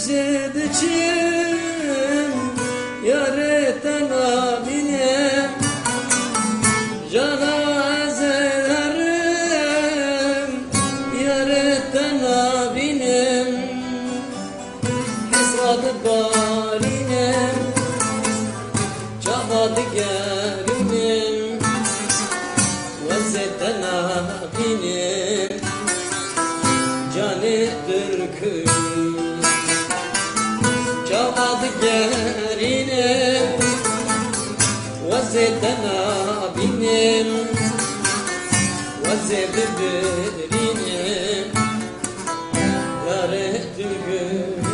زدچم یارتن آبینم جانا ازرم یارتن آبینم حسرات بارینم جواد گرینم وزدن آبینم جانı dürküm Cavad gerine Vazeden abinim Vazede birine Yare dürküm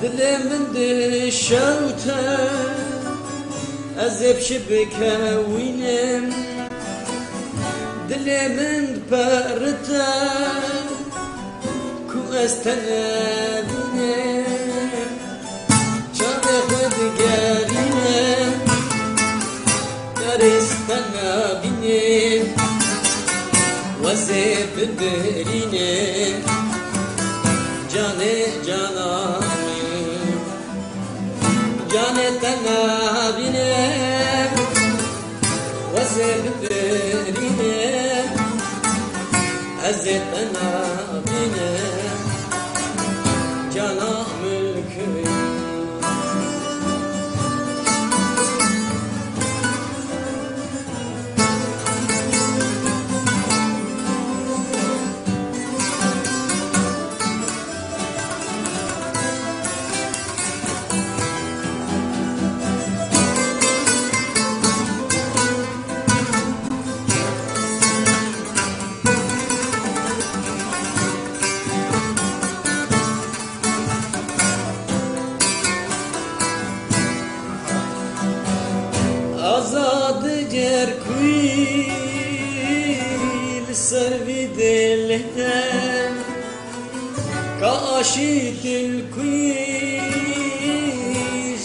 دلمن دشوته ازب شبكوينم دلمن برتا كو استنبينم جانه خد گرینم در استنبينم وزب برینم جانه جانم جانه تنابینم وزب برینم از تنابینم جانا ملکم آزاد گر کوی لسروی دلتن کاشی دل کوی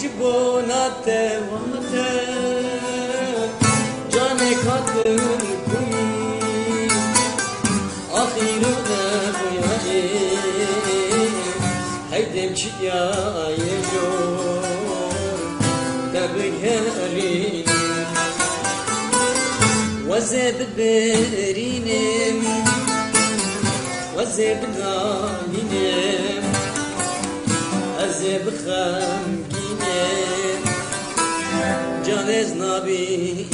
جبونات واتن جان کاتن کوی آخیر نبویای هیدم چیای جو دبگرین وزب برینم وزب نالینم ازب خمگینم جان از نبینم